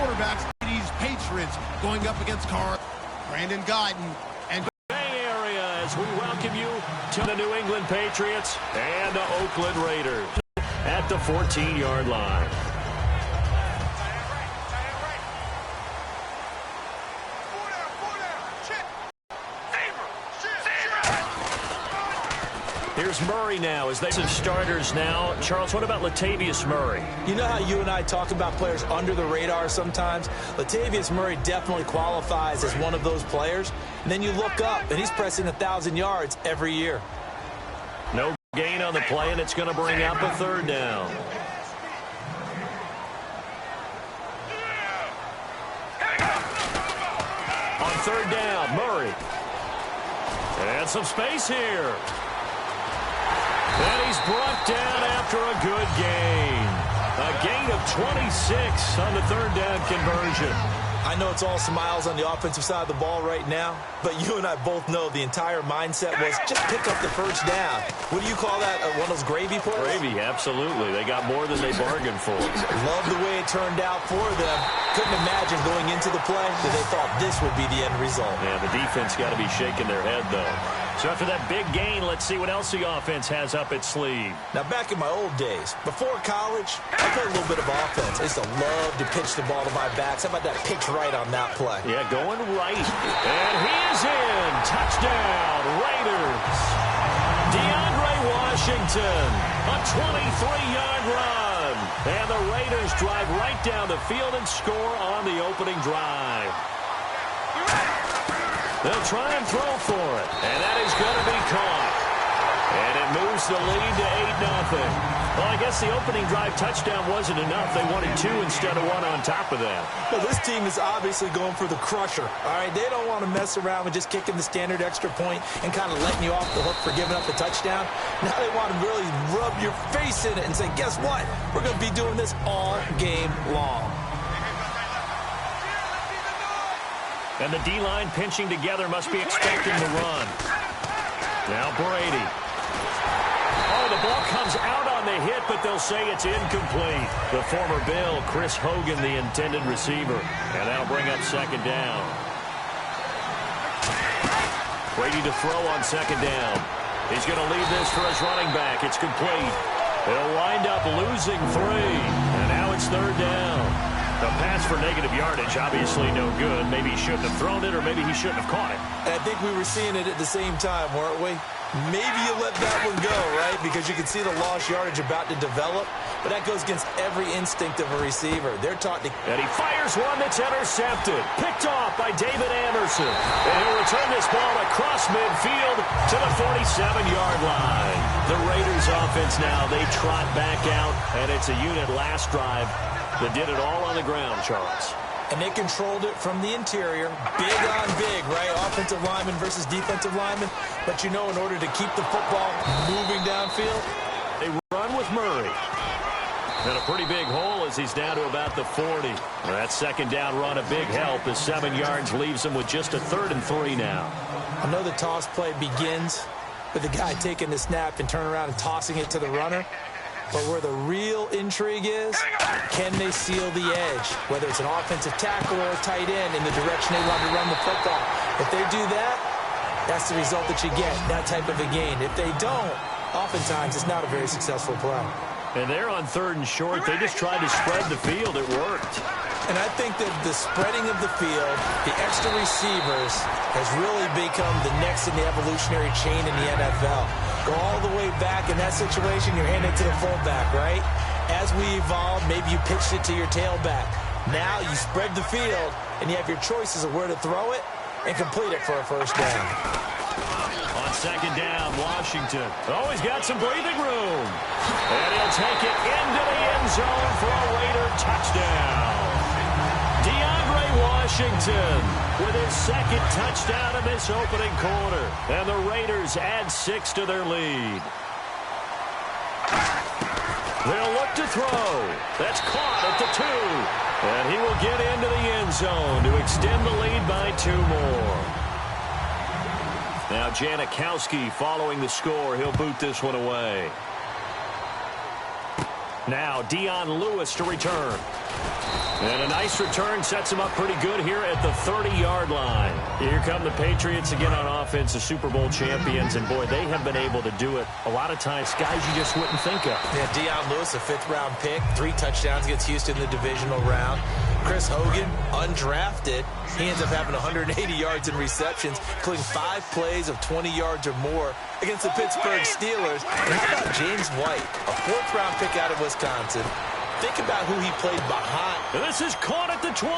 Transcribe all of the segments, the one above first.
quarterbacks, these Patriots going up against Carr, Brandon Guyton, and Bay Area as we welcome you to the New England Patriots and the Oakland Raiders at the 14-yard line. Here's Murray now as they have starters now. Charles, what about Latavius Murray? You know how you and I talk about players under the radar sometimes? Latavius Murray definitely qualifies as one of those players. And then you look up, and he's pressing 1,000 yards every year. No gain on the play, and it's going to bring up a third down. On third down, Murray. And some space here. And he's brought down after a good gain. A gain of 26 on the third down conversion. I know it's all smiles on the offensive side of the ball right now, but you and I both know the entire mindset was just pick up the first down. What do you call that? One of those gravy plays? Gravy, absolutely. They got more than they bargained for. Love the way it turned out for them. Couldn't imagine going into the play that they thought this would be the end result. Yeah, the defense got to be shaking their head, though. So after that big gain, let's see what else the offense has up its sleeve. Now, back in my old days, before college, I played a little bit of offense. I used to love to pitch the ball to my backs. How about that pitch right on that play? Yeah, going right. And he is in. Touchdown, Raiders. DeAndre Washington, a 23-yard run. And the Raiders drive right down the field and score on the opening drive. They'll try and throw for it. And that is going to be caught. And it moves the lead to 8-0. Well, I guess the opening drive touchdown wasn't enough. They wanted 2 instead of 1 on top of that. Well, this team is obviously going for the crusher. All right, they don't want to mess around with just kicking the standard extra point and kind of letting you off the hook for giving up the touchdown. Now they want to really rub your face in it and say, guess what? We're going to be doing this all game long. And the D-line pinching together must be expecting the run. Now Brady. Oh, the ball comes out on the hit, but they'll say it's incomplete. The former Bill, Chris Hogan, the intended receiver. And that'll bring up second down. Brady to throw on second down. He's going to leave this for his running back. It's complete. They'll wind up losing 3. And now it's third down. The pass for negative yardage, obviously no good. Maybe he shouldn't have thrown it, or maybe he shouldn't have caught it. I think we were seeing it at the same time, weren't we? Maybe you let that one go, right? Because you can see the lost yardage about to develop. But that goes against every instinct of a receiver. They're taught to... And he fires one that's intercepted. Picked off by David Anderson. And he'll return this ball across midfield to the 47-yard line. The Raiders offense now, they trot back out. And it's a unit last drive that did it all on the ground, Charles. And they controlled it from the interior. Big on big, right? Offensive lineman versus defensive lineman. But you know, in order to keep the football moving downfield, they run with Murray. And a pretty big hole as he's down to about the 40. That second down run, a big help as 7 yards leaves him with just a 3rd and 3 now. I know the toss play begins with the guy taking the snap and turning around and tossing it to the runner. But where the real intrigue is, can they seal the edge? Whether it's an offensive tackle or a tight end in the direction they want to run the football. If they do that, that's the result that you get, that type of a gain. If they don't, oftentimes it's not a very successful play. And they're on 3rd and short. They just tried to spread the field. It worked. And I think that the spreading of the field, the extra receivers, has really become the next in the evolutionary chain in the NFL. Go all the way back in that situation, you're handing it to the fullback, right? As we evolved, maybe you pitched it to your tailback. Now you spread the field, and you have your choices of where to throw it and complete it for a first down. On second down, Washington. Oh, he's got some breathing room. And he'll take it into the end zone for a Raider touchdown. DeAndre Washington with his 2nd touchdown in this opening quarter. And the Raiders add 6 to their lead. They'll look to throw. That's caught at the 2. And he will get into the end zone to extend the lead by 2 more. Now Janikowski following the score. He'll boot this one away. Now Dion Lewis to return. And a nice return sets him up pretty good here at the 30-yard line. Here come the Patriots again on offense, the Super Bowl champions. And, boy, they have been able to do it a lot of times, guys you just wouldn't think of. Yeah, Deion Lewis, a fifth-round pick, 3 touchdowns against Houston in the divisional round. Chris Hogan, undrafted. He ends up having 180 yards in receptions, including 5 plays of 20 yards or more against the Pittsburgh Steelers. And how about James White, a 4th-round pick out of Wisconsin? Think about who he played behind. This is caught at the 20.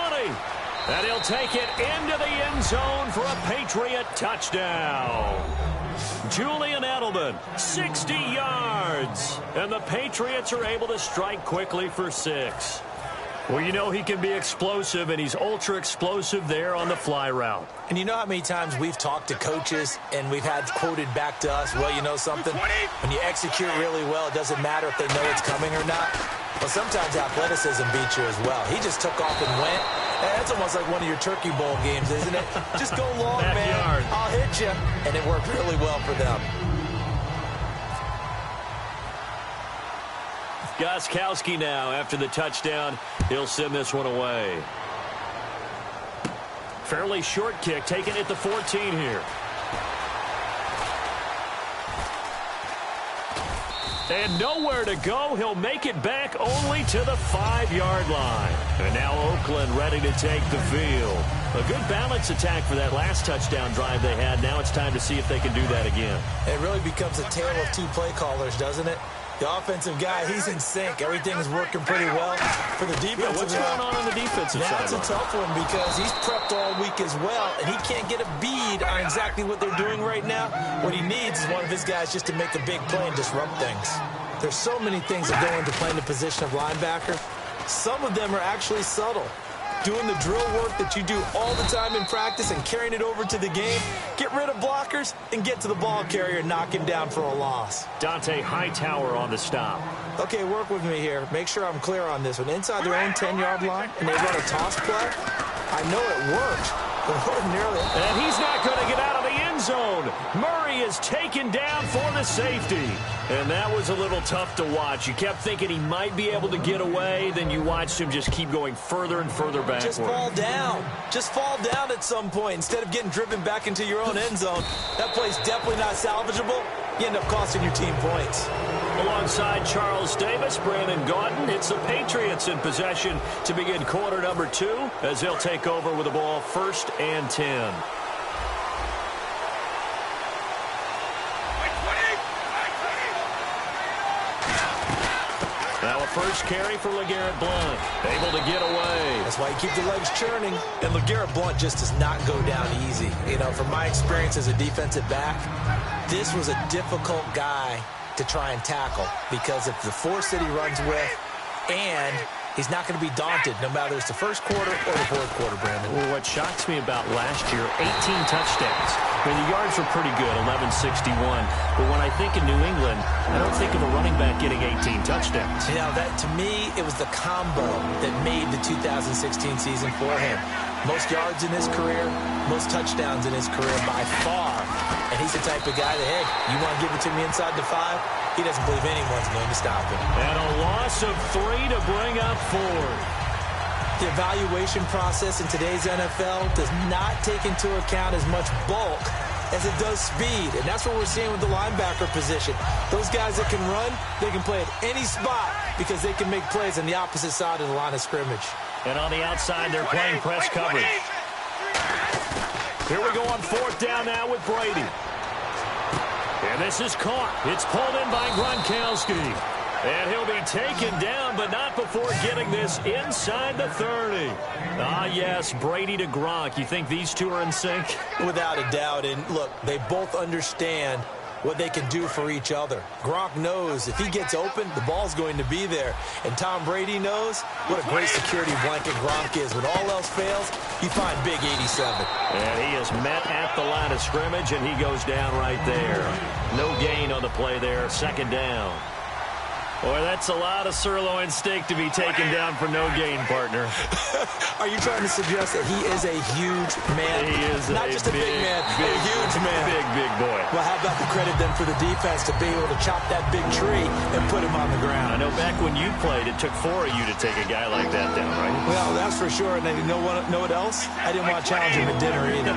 And he'll take it into the end zone for a Patriot touchdown. Julian Edelman, 60 yards. And the Patriots are able to strike quickly for 6. Well, you know he can be explosive, and he's ultra-explosive there on the fly route. And you know how many times we've talked to coaches and we've had quoted back to us, well, you know something? When you execute really well, it doesn't matter if they know it's coming or not. Well, sometimes athleticism beats you as well. He just took off and went. That's almost like one of your Turkey Bowl games, isn't it? Just go long, man. I'll hit you. And it worked really well for them. Gostkowski now, after the touchdown, he'll send this one away. Fairly short kick, taken at the 14 here. And nowhere to go. He'll make it back only to the 5-yard line. And now Oakland ready to take the field. A good balance attack for that last touchdown drive they had. Now it's time to see if they can do that again. It really becomes a tale of 2 play callers, doesn't it? The offensive guy, he's in sync. Everything is working pretty well. For the defensive guy, what's going on the defensive side? That's a tough one because he's prepped all week as well, and he can't get a bead on exactly what they're doing right now. What he needs is one of his guys just to make a big play and disrupt things. There's so many things that go into playing the position of linebacker. Some of them are actually subtle. Doing the drill work that you do all the time in practice and carrying it over to the game. Get rid of blockers and get to the ball carrier and knock him down for a loss. Dante Hightower on the stop. Okay, work with me here. Make sure I'm clear on this one. Inside their own 10-yard line and they run a toss play. I know it works, but ordinarily... And he's not going to get out of the end zone. Murray is taken down for the safety. And that was a little tough to watch. You kept thinking he might be able to get away. Then you watched him just keep going further and further backward. Just fall down. Just fall down at some point. Instead of getting driven back into your own end zone, that play's definitely not salvageable. You end up costing your team points. Alongside Charles Davis, Brandon Gaudin, it's the Patriots in possession to begin quarter number 2 as they'll take over with the ball 1st and 10. Now a first carry for LeGarrette Blount. Able to get away. That's why you keep the legs churning. And LeGarrette Blount just does not go down easy. You know, from my experience as a defensive back, this was a difficult guy to try and tackle because of the force that he runs with, and he's not going to be daunted no matter it's the first quarter or the fourth quarter, Brandon. Well, what shocks me about last year, 18 touchdowns. I mean, the yards were pretty good, 1161. But when I think of New England, I don't think of a running back getting 18 touchdowns. You know, that to me, it was the combo that made the 2016 season for him. Most yards in his career, most touchdowns in his career by far. And he's the type of guy that, hey, you want to give it to me inside the 5? He doesn't believe anyone's going to stop him. And a loss of 3 to bring up 4. The evaluation process in today's NFL does not take into account as much bulk as it does speed. And that's what we're seeing with the linebacker position. Those guys that can run, they can play at any spot because they can make plays on the opposite side of the line of scrimmage. And on the outside, they're playing press coverage. Here we go on 4th down now with Brady. And this is caught. It's pulled in by Gronkowski. And he'll be taken down, but not before getting this inside the 30. Ah, yes, Brady to Gronk. You think these two are in sync? Without a doubt. And, look, they both understand what they can do for each other. Gronk knows if he gets open, the ball's going to be there. And Tom Brady knows what a great security blanket Gronk is. When all else fails, you find big 87. And he is met at the line of scrimmage, and he goes down right there. No gain on the play there, 2nd down. Boy, that's a lot of sirloin steak to be taken down for no gain, partner. Are you trying to suggest that he is a huge man? He is not just a big man, a huge man. Big boy. Well, how about the credit then for the defense to be able to chop that big tree and put him on the ground? I know back when you played, it took 4 of you to take a guy like that down, right? Well, that's for sure. And you know what else? I didn't want to challenge him at dinner either.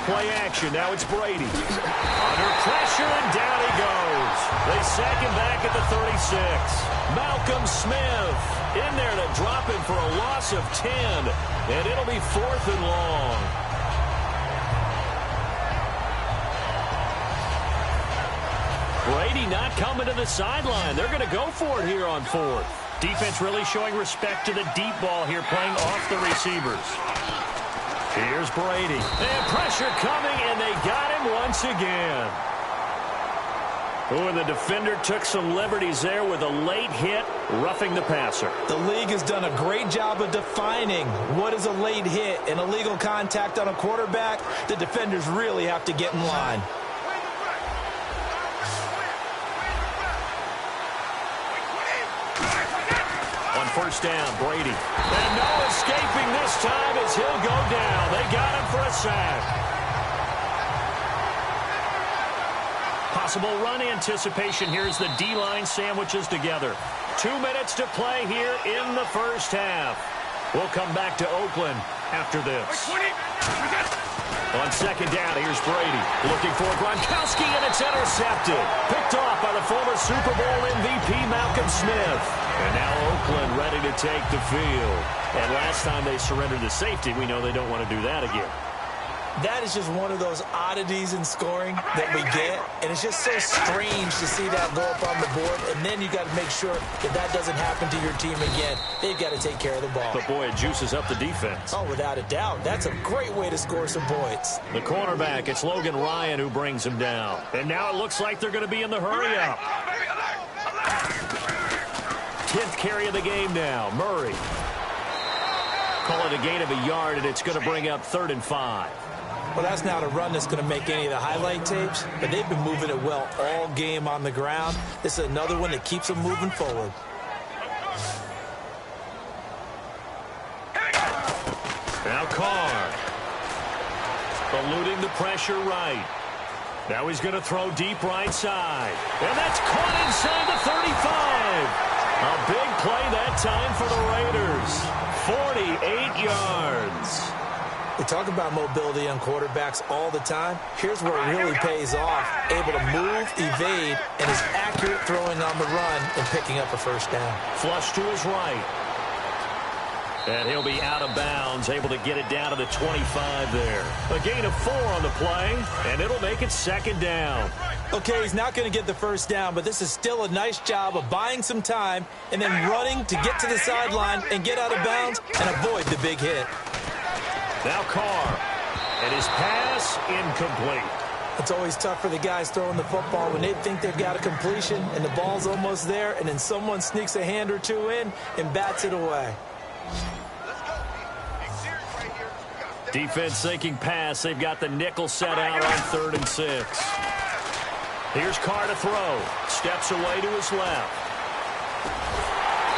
Play action. Now it's Brady. Under pressure, and down he goes. They sack him back at the 36. Malcolm Smith in there to drop him for a loss of 10. And it'll be 4th and long. Brady not coming to the sideline. They're going to go for it here on 4th. Defense really showing respect to the deep ball here, playing off the receivers. Here's Brady. And pressure coming, and they got him once again. Oh, and the defender took some liberties there with a late hit, roughing the passer. The league has done a great job of defining what is a late hit. An illegal contact on a quarterback, the defenders really have to get in line. First down, Brady. And no escaping this time as he'll go down. They got him for a sack. Possible run anticipation here as the D-line sandwiches together. 2 minutes to play here in the first half. We'll come back to Oakland after this. On second down, here's Brady. Looking for Gronkowski, and it's intercepted. Picked off by the former Super Bowl MVP, Malcolm Smith. And now Oakland ready to take the field. And last time they surrendered to safety, we know they don't want to do that again. That is just one of those oddities in scoring that we get. And it's just so strange to see that go up on the board. And then you got to make sure that that doesn't happen to your team again. They've got to take care of the ball. But, boy, it juices up the defense. Oh, without a doubt. That's a great way to score some points. The cornerback, it's Logan Ryan who brings him down. And now it looks like they're going to be in the hurry-up. 10th carry of the game now. Murray. Call it a gain of a yard, and it's going to bring up 3rd and 5. Well, that's not a run that's going to make any of the highlight tapes, but they've been moving it well all game on the ground. This is another one that keeps them moving forward. Now Carr. Eluding the pressure right. Now he's going to throw deep right side. And that's caught inside the 35. A big play that time for the Raiders. 48 yards. We talk about mobility on quarterbacks all the time. Here's where it really pays off. Able to move, evade, and is accurate throwing on the run and picking up a first down. Flush to his right. And he'll be out of bounds, able to get it down to the 25 there. A gain of 4 on the play, and it'll make it 2nd down. Okay, he's not going to get the first down, but this is still a nice job of buying some time and then running to get to the sideline and get out of bounds and avoid the big hit. Now Carr, and his pass incomplete. It's always tough for the guys throwing the football when they think they've got a completion and the ball's almost there, and then someone sneaks a hand or two in and bats it away. Defense sinking pass. They've got the nickel set out on 3rd and 6. Here's Carr to throw. Steps away to his left.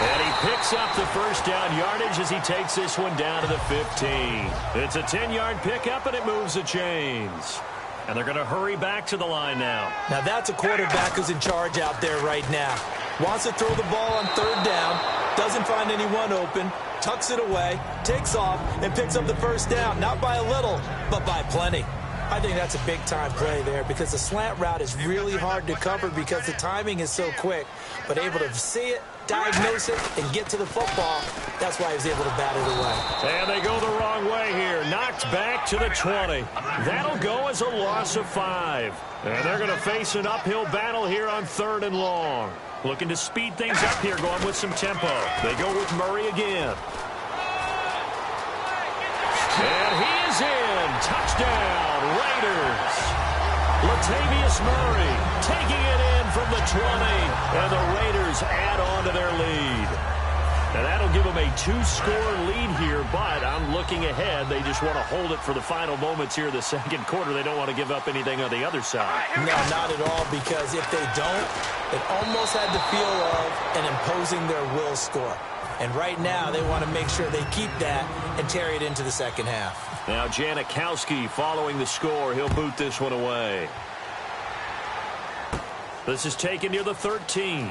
And he picks up the first down yardage as he takes this one down to the 15. It's a 10-yard pickup, and it moves the chains. And they're going to hurry back to the line now. Now that's a quarterback who's in charge out there right now. Wants to throw the ball on 3rd down. Doesn't find anyone open. Tucks it away. Takes off and picks up the first down. Not by a little, but by plenty. I think that's a big-time play there because the slant route is really hard to cover because the timing is so quick. But able to see it, diagnose it, and get to the football, that's why he was able to bat it away. And they go the wrong way here. Knocked back to the 20. That'll go as a loss of 5. And they're going to face an uphill battle here on 3rd and long. Looking to speed things up here, going with some tempo. They go with Murray again. And he is in. Touchdown, Raiders. Latavius Murray taking it in from the 20. And the Raiders add on to their lead. And that'll give them a 2-score lead here, but I'm looking ahead. They just want to hold it for the final moments here in the second quarter. They don't want to give up anything on the other side. No, not at all, because if they don't, it almost had the feel of an imposing their will score. And right now, they want to make sure they keep that and carry it into the second half. Now Janikowski following the score. He'll boot this one away. This is taken near the 13.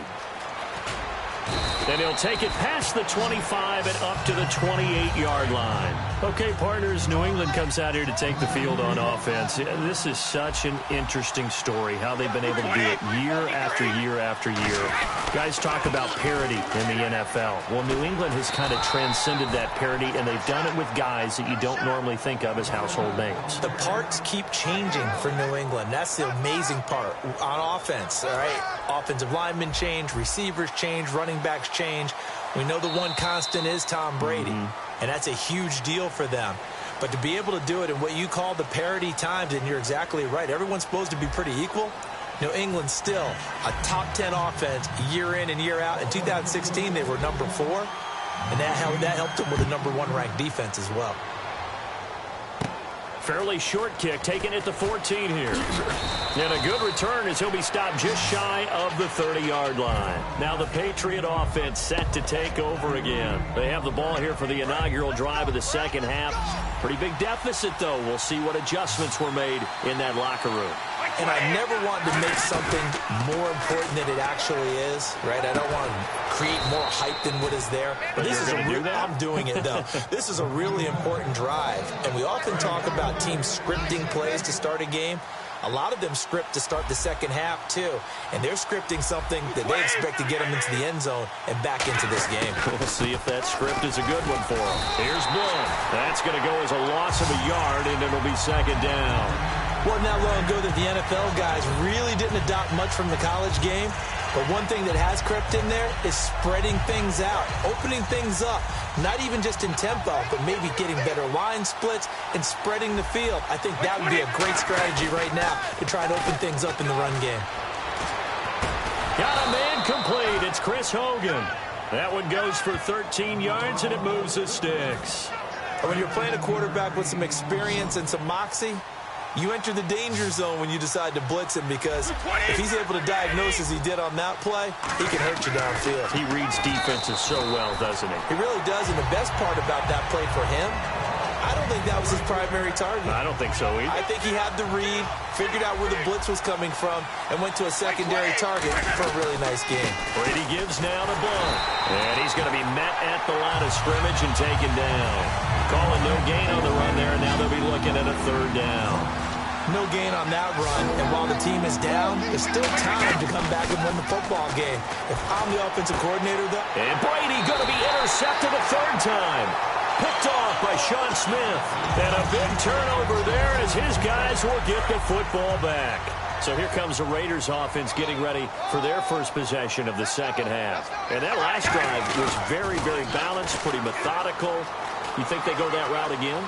And he'll take it past the 25 and up to the 28-yard line. Okay, partners, New England comes out here to take the field on offense. This is such an interesting story, how they've been able to do it year after year after year. Guys talk about parity in the NFL. Well, New England has kind of transcended that parity, and they've done it with guys that you don't normally think of as household names. The parts keep changing for New England. That's the amazing part on offense, all right? Offensive linemen change, receivers change, running backs change. We know the one constant is Tom Brady, and that's a huge deal for them. But to be able to do it in what you call the parity times, and you're exactly right, everyone's supposed to be pretty equal. New England still a top 10 offense year in and year out. In 2016, they were number 4, and that helped them with a number 1 ranked defense as well. Fairly short kick, taken at the 14 here. And a good return as he'll be stopped just shy of the 30-yard line. Now the Patriot offense set to take over again. They have the ball here for the inaugural drive of the second half. Pretty big deficit, though. We'll see what adjustments were made in that locker room. And I never want to make something more important than it actually is, right? I don't want to create more hype than what is there. But this is I'm doing it, though. This is a really important drive. And we often talk about teams scripting plays to start a game. A lot of them script to start the second half, too. And they're scripting something that they expect to get them into the end zone and back into this game. We'll see if that script is a good one for them. Here's Blood. That's going to go as a loss of a yard, and it'll be second down. Wasn't that long ago that the NFL guys really didn't adopt much from the college game. But one thing that has crept in there is spreading things out, opening things up, not even just in tempo, but maybe getting better line splits and spreading the field. I think that would be a great strategy right now to try and open things up in the run game. Got a man complete. It's Chris Hogan. That one goes for 13 yards, and it moves the sticks. When you're playing a quarterback with some experience and some moxie, you enter the danger zone when you decide to blitz him, because if he's able to diagnose as he did on that play, he can hurt you downfield. He reads defenses so well, doesn't he? He really does, and the best part about that play for him, I don't think that was his primary target. I don't think so either. I think he had the read, figured out where the blitz was coming from, and went to a secondary target for a really nice game. Brady gives now to Blunt, and he's going to be met at the line of scrimmage and taken down. Calling no gain on the run there, and now they'll be looking at a third down. No gain on that run, and while the team is down, there's still time to come back and win the football game. If I'm the offensive coordinator, though... And Brady going to be intercepted a third time. Picked off by Sean Smith. And a big turnover there as his guys will get the football back. So here comes the Raiders offense getting ready for their first possession of the second half. And that last drive was very, very balanced, pretty methodical. You think they go that route again?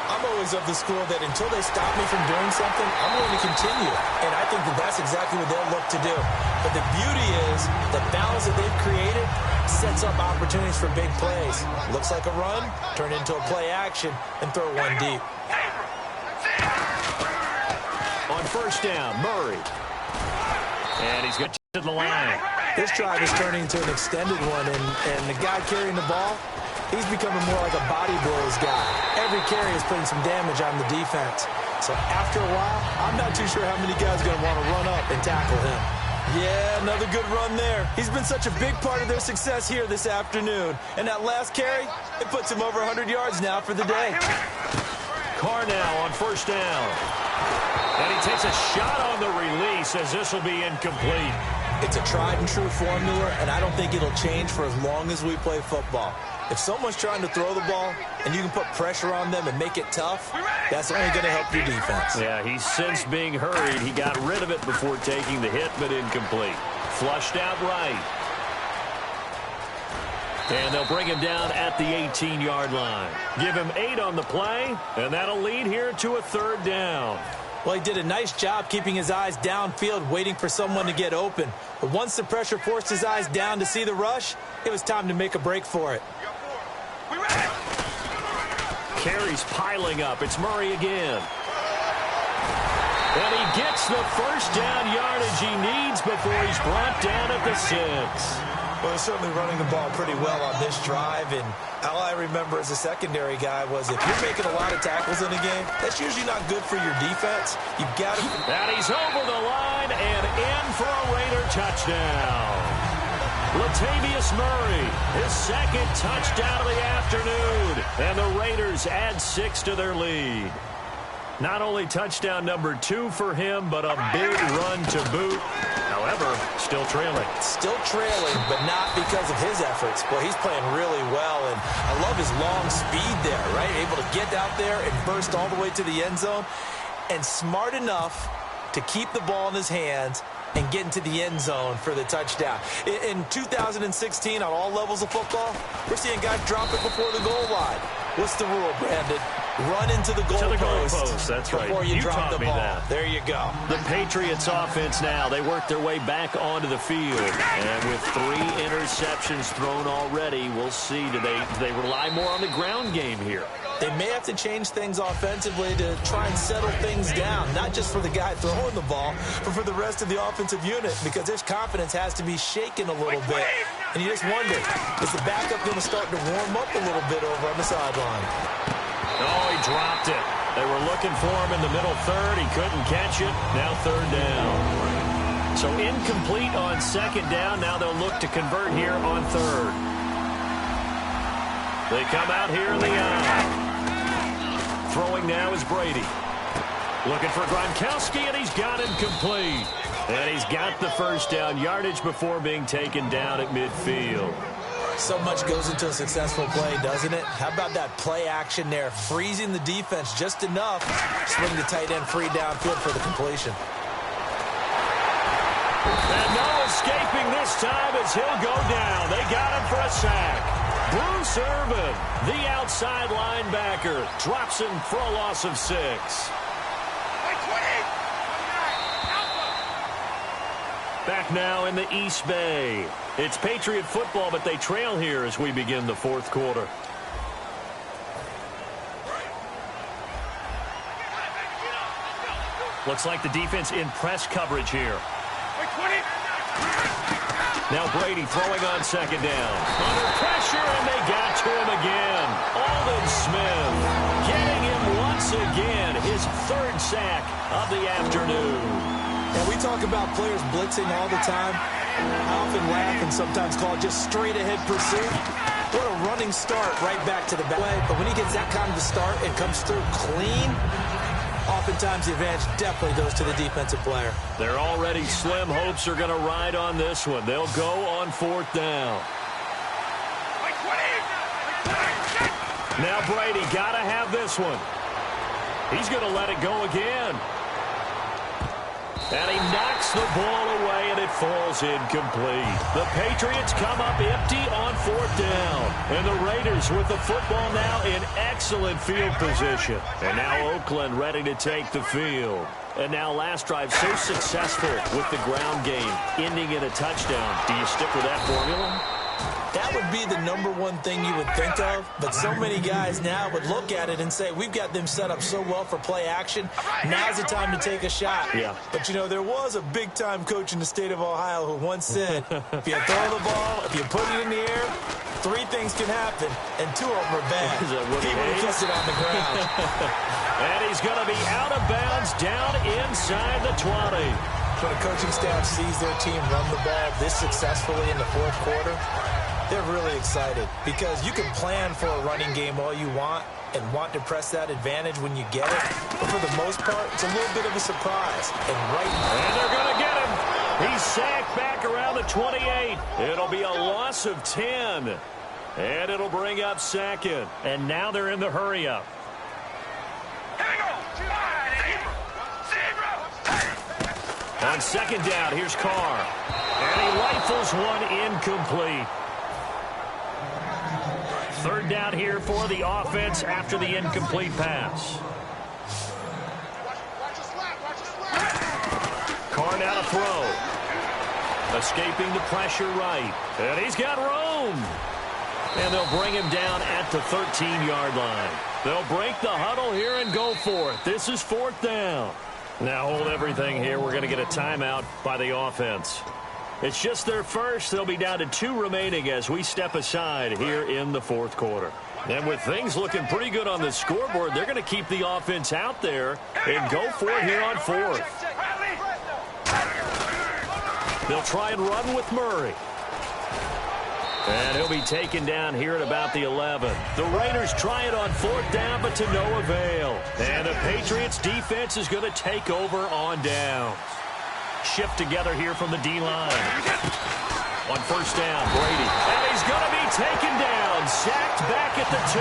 I'm always of the school that until they stop me from doing something, I'm going to continue. And I think that that's exactly what they'll look to do. But the beauty is the balance that they've created sets up opportunities for big plays. Looks like a run, turn into a play action, and throw one deep. On first down, Murray. And he's got to the line. This drive is turning into an extended one, and the guy carrying the ball, he's becoming more like a body blows guy. Every carry is putting some damage on the defense. So after a while, I'm not too sure how many guys are going to want to run up and tackle him. Yeah, another good run there. He's been such a big part of their success here this afternoon. And that last carry, it puts him over 100 yards now for the day. Carr now on first down. And he takes a shot on the release as this will be incomplete. It's a tried and true formula, and I don't think it'll change for as long as we play football. If someone's trying to throw the ball and you can put pressure on them and make it tough, that's only going to help your defense. Yeah, he's sensed being hurried. He got rid of it before taking the hit, but incomplete. Flushed out right. And they'll bring him down at the 18-yard line. Give him 8 on the play, and that'll lead here to a third down. Well, he did a nice job keeping his eyes downfield, waiting for someone to get open. But once the pressure forced his eyes down to see the rush, it was time to make a break for it. Carries piling up. It's Murray again. And he gets the first down yardage he needs before he's brought down at the 6. Well, they're certainly running the ball pretty well on this drive, and all I remember as a secondary guy was if you're making a lot of tackles in a game, that's usually not good for your defense. You've got to... And he's over the line and in for a Raider touchdown. Latavius Murray, his second touchdown of the afternoon, and the Raiders add 6 to their lead. Not only touchdown number 2 for him, but a big run to boot. However, still trailing. Still trailing, but not because of his efforts. Boy, he's playing really well, and I love his long speed there, right? Able to get out there and burst all the way to the end zone, and smart enough to keep the ball in his hands and get into the end zone for the touchdown. In 2016, on all levels of football, we're seeing guys drop it before the goal line. What's the rule, Brandon? Run into the goalpost. That's right. Before you drop the ball. That. There you go. The Patriots offense now, they work their way back onto the field. And with 3 interceptions thrown already, we'll see. Do they rely more on the ground game here? They may have to change things offensively to try and settle things down, not just for the guy throwing the ball, but for the rest of the offensive unit, because their confidence has to be shaken a little bit. And you just wonder, is the backup going to start to warm up a little bit over on the sideline? Oh, he dropped it. They were looking for him in the middle third. He couldn't catch it. Now 3rd down. So incomplete on 2nd down. Now they'll look to convert here on 3rd. They come out here in the eye. Throwing now is Brady. Looking for Gronkowski, and he's got him complete. And he's got the first down yardage before being taken down at midfield. So much goes into a successful play, doesn't it? How about that play action there, freezing the defense just enough, swing the tight end free downfield for the completion. And no escaping this time as he'll go down. They got him for a sack. Bruce Irvin, the outside linebacker, drops him for a loss of 6. Back now in the East Bay. It's Patriot football, but they trail here as we begin the 4th quarter. Looks like the defense in press coverage here. Now Brady throwing on 2nd down. Under pressure, and they got to him again. Alden Smith getting him once again. His 3rd sack of the afternoon. And we talk about players blitzing all the time. I often laugh and sometimes call it just straight-ahead pursuit. What a running start right back to the back. But when he gets that kind of a start and comes through clean, oftentimes the advantage definitely goes to the defensive player. Their already slim hopes are going to ride on this one. They'll go on 4th down. Now Brady got to have this one. He's going to let it go again. And he knocks the ball away, and it falls incomplete. The Patriots come up empty on 4th down. And the Raiders with the football now in excellent field position. And now Oakland ready to take the field. And now last drive so successful with the ground game, ending in a touchdown. Do you stick with that formula? That would be the #1 thing you would think of, but so many guys now would look at it and say, we've got them set up so well for play action, now's the time to take a shot. Yeah. But, you know, there was a big-time coach in the state of Ohio who once said, if you throw the ball, if you put it in the air, 3 things can happen, and 2 of them are bad. He would have kissed it on the ground. And he's going to be out of bounds down inside the 20. When a coaching staff sees their team run the ball this successfully in the 4th quarter, they're really excited because you can plan for a running game all you want and want to press that advantage when you get it. But for the most part, it's a little bit of a surprise. And they're going to get him. He's sacked back around the 28. It'll be a loss of 10. And it'll bring up 2nd. And now they're in the hurry-up. On 2nd down, here's Carr. And he rifles one incomplete. 3rd down here for the offense after the incomplete pass. now to throw. Escaping the pressure right. And he's got room. And they'll bring him down at the 13-yard line. They'll break the huddle here and go for it. This is 4th down. Now hold everything here. We're going to get a timeout by the offense. It's just their first. They'll be down to 2 remaining as we step aside here in the 4th quarter. And with things looking pretty good on the scoreboard, they're going to keep the offense out there and go for it here on 4th. They'll try and run with Murray. And he'll be taken down here at about the 11. The Raiders try it on 4th down, but to no avail. And the Patriots defense is going to take over on downs. Shift together here from the D-line. On 1st down, Brady. And he's going to be taken down. Sacked back at the 2.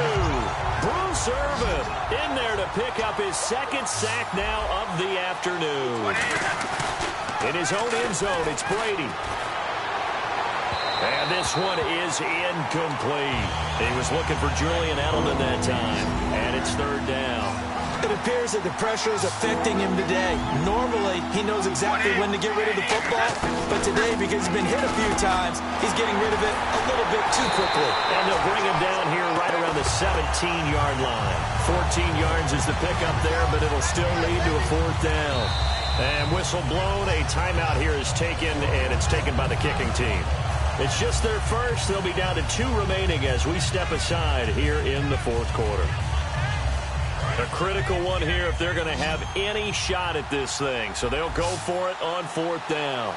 Bruce Irvin in there to pick up his 2nd sack now of the afternoon. In his own end zone, it's Brady. And this one is incomplete. He was looking for Julian Edelman that time. And it's 3rd down. It appears that the pressure is affecting him today. Normally, he knows exactly when to get rid of the football. But today, because he's been hit a few times, he's getting rid of it a little bit too quickly. And they'll bring him down here right around the 17-yard line. 14 yards is the pickup there, but it'll still lead to a 4th down. And whistle blown, a timeout here is taken, and it's taken by the kicking team. It's just their first. They'll be down to 2 remaining as we step aside here in the 4th quarter. A critical one here if they're going to have any shot at this thing. So they'll go for it on 4th down.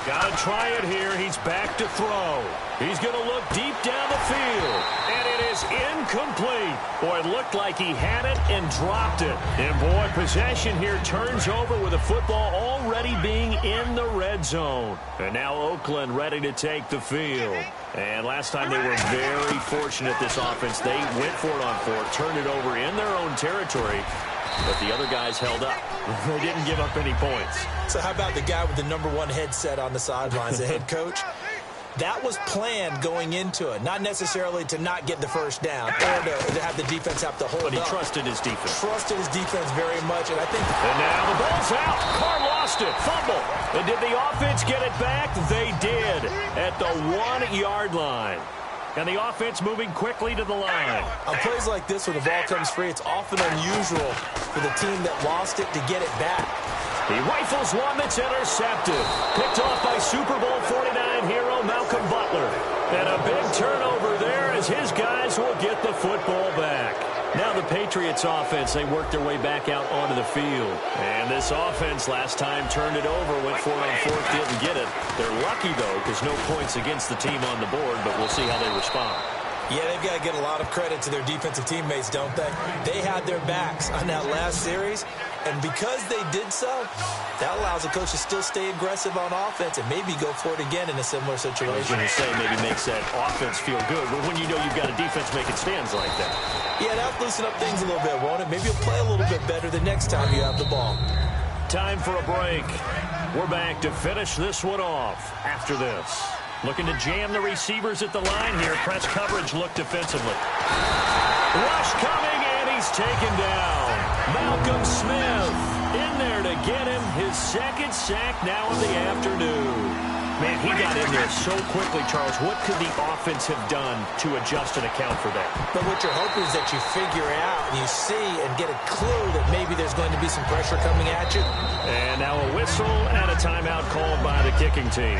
Got to try it here. He's back to throw. He's going to look deep down the field. And it is incomplete. Boy, it looked like he had it and dropped it. And boy, possession here turns over with the football already being in the red zone. And now Oakland ready to take the field. And last time they were very fortunate, this offense. They went for it on 4th, turned it over in their own territory. But the other guys held up. They didn't give up any points. So how about the guy with the #1 headset on the sidelines, the head coach? That was planned going into it, not necessarily to not get the first down or to have the defense have to hold But he up. trusted his defense. Trusted his defense very much, and I think... And now the ball's out. Carr lost it. Fumble. And did the offense get it back? They did at the 1-yard line. And the offense moving quickly to the line. On plays like this where the ball comes free, it's often unusual for the team that lost it to get it back. He rifles one that's intercepted. Picked off by Super Bowl 49 hero Malcolm Butler. And a big turnover there as his guys will get the football back. Now the Patriots offense, they work their way back out onto the field. And this offense last time turned it over, went for it on 4th, didn't get it. They're lucky, though, because no points against the team on the board, but we'll see how they respond. Yeah, they've got to get a lot of credit to their defensive teammates, don't they? They had their backs on that last series, and because they did so, that allows the coach to still stay aggressive on offense and maybe go for it again in a similar situation. I was going to say maybe makes that offense feel good, but when you know you've got a defense making stands like that. Yeah, that'll loosen up things a little bit, won't it? Maybe you'll play a little bit better the next time you have the ball. Time for a break. We're back to finish this one off after this. Looking to jam the receivers at the line here. Press coverage look defensively. Rush coming, and he's taken down. Malcolm Smith in there to get him his 2nd sack now of the afternoon. Man, he got in there so quickly, Charles. What could the offense have done to adjust and account for that? But what you're hoping is that you figure out, you see, and get a clue that maybe there's going to be some pressure coming at you. And now a whistle and a timeout called by the kicking team.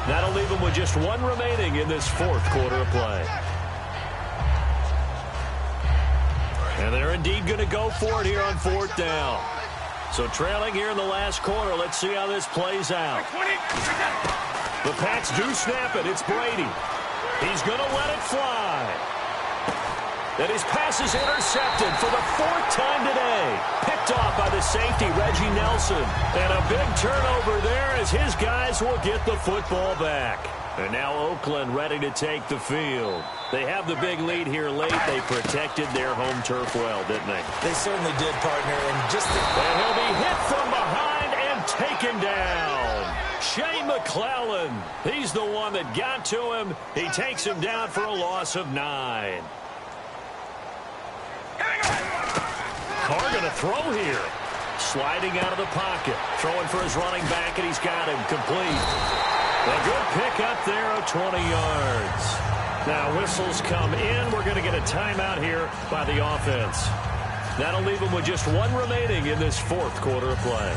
That'll leave them with just 1 remaining in this 4th quarter of play. And they're indeed going to go for it here on 4th down. So trailing here in the last quarter, let's see how this plays out. The Pats do snap it. It's Brady. He's going to let it fly. And his pass is intercepted for the 4th time today. Picked off by the safety, Reggie Nelson. And a big turnover there as his guys will get the football back. And now Oakland ready to take the field. They have the big lead here late. They protected their home turf well, didn't they? They certainly did, partner. And and he'll be hit from behind and taken down. Shane McClellan. He's the one that got to him. He takes him down for a loss of 9. Carr going to throw here. sliding out of the pocket, throwing for his running back, and he's got him complete. A good pick up there of 20 yards. Now whistles come in. We're going to get a timeout here by the offense. That'll leave them with just one remaining in this fourth quarter of play.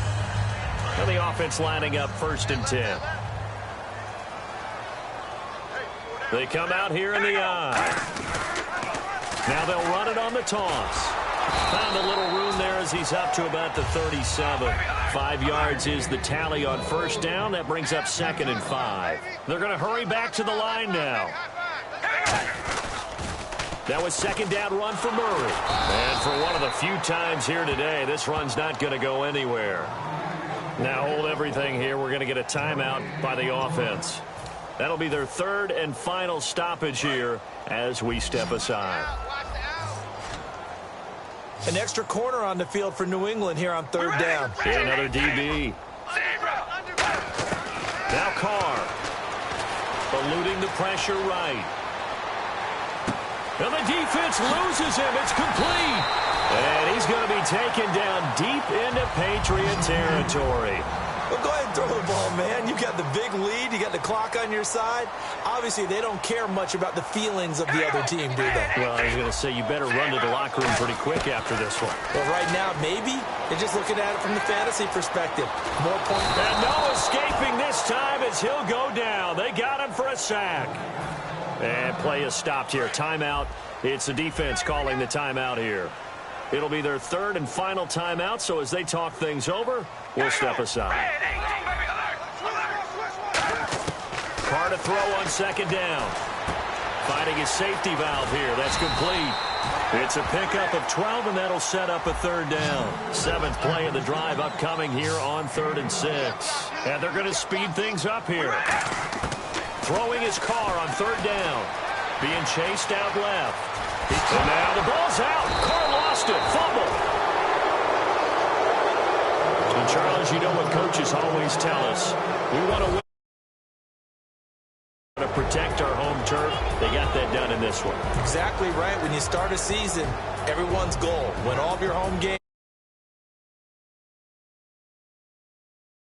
And the offense lining up 1st and 10. They come out here in the eye. Now they'll run it on the toss. Found a little room there as he's up to about the 37. 5 yards is the tally on 1st down. That brings up 2nd and 5. They're going to hurry back to the line now. That was 2nd down run for Murray. And for one of the few times here today, this run's not going to go anywhere. Now hold everything here. We're going to get a timeout by the offense. That'll be their 3rd and final stoppage here as we step aside. An extra corner on the field for New England here on 3rd down. And another DB. Now Carr. Eluding the pressure right. And the defense loses him. It's complete. And he's going to be taken down deep into Patriot territory. Well, go ahead and throw the ball, man. You got the big lead. You got the clock on your side. Obviously, they don't care much about the feelings of the other team, do they? Well, I was going to say you better run to the locker room pretty quick after this one. Well, right now, maybe. They're just looking at it from the fantasy perspective. More points. And no escaping this time as he'll go down. They got him for a sack. And play is stopped here. Timeout. It's the defense calling the timeout here. It'll be their 3rd and final timeout, so as they talk things over, we'll step aside. Carr to throw on 2nd down. Finding his safety valve here. That's complete. It's a pickup of 12, and that'll set up a 3rd down. 7th play of the drive upcoming here on 3rd and 6. And they're going to speed things up here. Throwing his Carr on 3rd down. Being chased out left. And now the ball's out. Carr lost it. Fumble. And Charles, you know what coaches always tell us. We want to win. To protect our home turf. They got that done in this one. Exactly right. When you start a season, everyone's goal, win all of your home games.